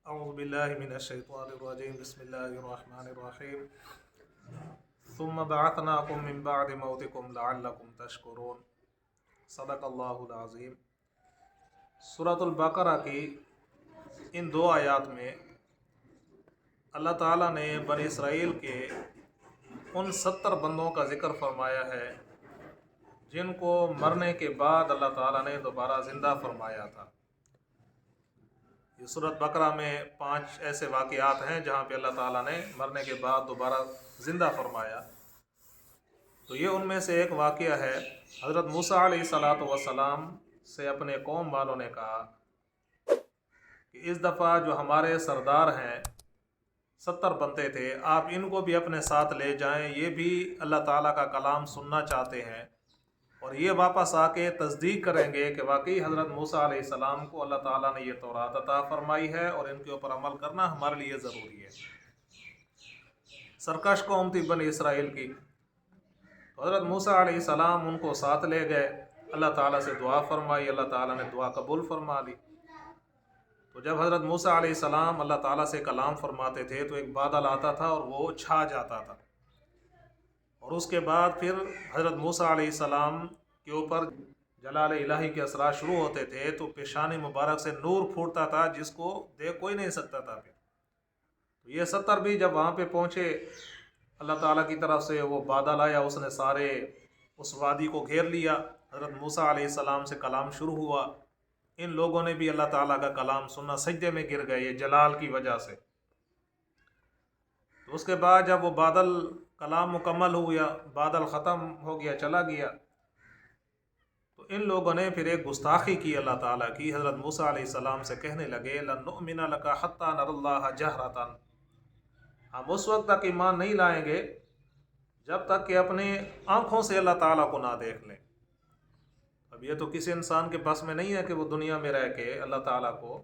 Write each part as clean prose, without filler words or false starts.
اعوذ باللہ من الشیطان الرجیم بسم اللہ الرحمن الرحیم ثم بعثناکم من بعد موتکم لعلکم تشکرون صدق اللہ العظیم۔ سورۃ البقرہ کی ان دو آیات میں اللہ تعالیٰ نے بنی اسرائیل کے ان 70 بندوں کا ذکر فرمایا ہے جن کو مرنے کے بعد اللہ تعالیٰ نے دوبارہ زندہ فرمایا تھا۔ یہ سورۃ بقرہ میں 5 ایسے واقعات ہیں جہاں پہ اللہ تعالیٰ نے مرنے کے بعد دوبارہ زندہ فرمایا۔ تو یہ ان میں سے ایک واقعہ ہے۔ حضرت موسیٰ علیہ السلام سے اپنے قوم والوں نے کہا کہ اس دفعہ جو ہمارے سردار ہیں 70 بندے تھے، آپ ان کو بھی اپنے ساتھ لے جائیں، یہ بھی اللہ تعالیٰ کا کلام سننا چاہتے ہیں اور یہ واپس آ کے تصدیق کریں گے کہ واقعی حضرت موسیٰ علیہ السلام کو اللہ تعالیٰ نے یہ تورات عطا فرمائی ہے اور ان کے اوپر عمل کرنا ہمارے لیے ضروری ہے۔ سرکش قوم تھی بنی اسرائیل کی، تو حضرت موسیٰ علیہ السلام ان کو ساتھ لے گئے، اللہ تعالیٰ سے دعا فرمائی، اللہ تعالیٰ نے دعا قبول فرما لی۔ تو جب حضرت موسیٰ علیہ السلام اللہ تعالیٰ سے کلام فرماتے تھے تو ایک بادل آتا تھا اور وہ چھا جاتا تھا، اور اس کے بعد پھر حضرت موسیٰ علیہ السلام کے اوپر جلال الہی کے اثرات شروع ہوتے تھے، تو پیشانی مبارک سے نور پھوٹتا تھا جس کو دیکھ کوئی نہیں سکتا تھا۔ پھر تو یہ 70 بھی جب وہاں پہ پہنچے، اللہ تعالیٰ کی طرف سے وہ بادل آیا، اس نے سارے اس وادی کو گھیر لیا۔ حضرت موسیٰ علیہ السلام سے کلام شروع ہوا، ان لوگوں نے بھی اللہ تعالیٰ کا کلام سننا، سجدے میں گر گئے یہ جلال کی وجہ سے۔ تو اس کے بعد جب وہ بادل کلام مکمل ہو گیا، بادل ختم ہو گیا، چلا گیا، تو ان لوگوں نے پھر ایک گستاخی کی اللہ تعالیٰ کی۔ حضرت موسیٰ علیہ السلام سے کہنے لگے لَن نُؤْمِنَ لَكَ حَتَّى نَرَى اللَّهَ جَهْرَةً، ہم اس وقت تک ایمان نہیں لائیں گے جب تک کہ اپنے آنکھوں سے اللہ تعالیٰ کو نہ دیکھ لیں۔ اب یہ تو کسی انسان کے پاس میں نہیں ہے کہ وہ دنیا میں رہ کے اللہ تعالیٰ کو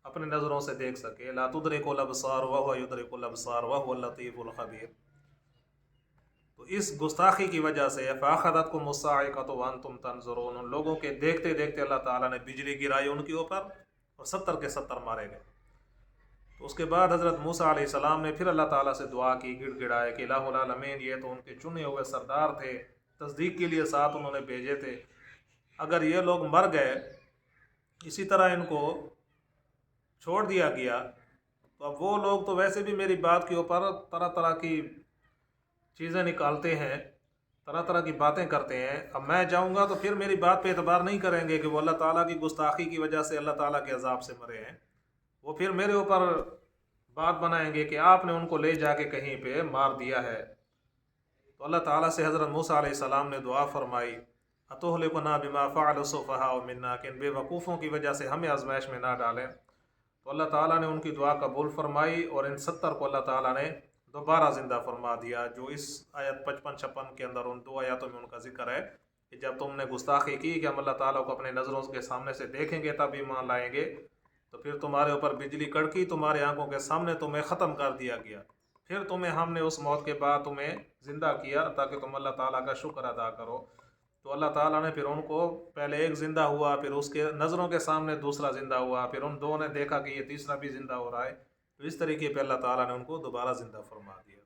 اپنی نظروں سے دیکھ سکے۔ لا تدرک الابصار وهو يدرك الابصار وهو اللطیف الخبیر۔ تو اس گستاخی کی وجہ سے فاخذتکم الصاعقۃ وانتم تنظرون، ان لوگوں کے دیکھتے دیکھتے اللہ تعالیٰ نے بجلی گرائی ان کے اوپر اور 70 کے 70 مارے گئے۔ تو اس کے بعد حضرت موسیٰ علیہ السلام نے پھر اللہ تعالیٰ سے دعا کی، گڑ گڑائے کہ الہ العالمین، یہ تو ان کے چنے ہوئے سردار تھے، تصدیق کے لیے ساتھ انہوں نے بھیجے تھے، اگر یہ لوگ مر گئے، اسی طرح ان کو چھوڑ دیا گیا، تو اب وہ لوگ تو ویسے بھی میری بات کے اوپر طرح طرح کی چیزیں نکالتے ہیں، طرح طرح کی باتیں کرتے ہیں، اب میں جاؤں گا تو پھر میری بات پہ اعتبار نہیں کریں گے کہ وہ اللہ تعالیٰ کی گستاخی کی وجہ سے اللہ تعالیٰ کے عذاب سے مرے ہیں، وہ پھر میرے اوپر بات بنائیں گے کہ آپ نے ان کو لے جا کے کہیں پہ مار دیا ہے۔ تو اللہ تعالیٰ سے حضرت موسیٰ علیہ السلام نے دعا فرمائی اتہلکنا بما فعل السفہاء منا، کہ ان بے وقوفوں کی وجہ سے ہمیں آزمائش میں نہ ڈالیں۔ تو اللہ تعالیٰ نے ان کی دعا قبول فرمائی اور ان 70 کو اللہ تعالیٰ نے دوبارہ زندہ فرما دیا، جو اس آیت 55-56 کے اندر ان 2 آیاتوں میں ان کا ذکر ہے کہ جب تم نے گستاخی کی کہ ہم اللہ تعالیٰ کو اپنے نظروں کے سامنے سے دیکھیں گے تب ایمان لائیں گے، تو پھر تمہارے اوپر بجلی کڑکی، تمہارے آنکھوں کے سامنے تمہیں ختم کر دیا گیا، پھر تمہیں ہم نے اس موت کے بعد تمہیں زندہ کیا تاکہ تم اللہ تعالیٰ کا شکر ادا کرو۔ تو اللہ تعالیٰ نے پھر ان کو پہلے ایک زندہ ہوا، پھر اس کے نظروں کے سامنے دوسرا زندہ ہوا، پھر ان 2 نے دیکھا کہ یہ تیسرا بھی زندہ ہو رہا ہے، تو اس طریقے پہ اللہ تعالیٰ نے ان کو دوبارہ زندہ فرما دیا۔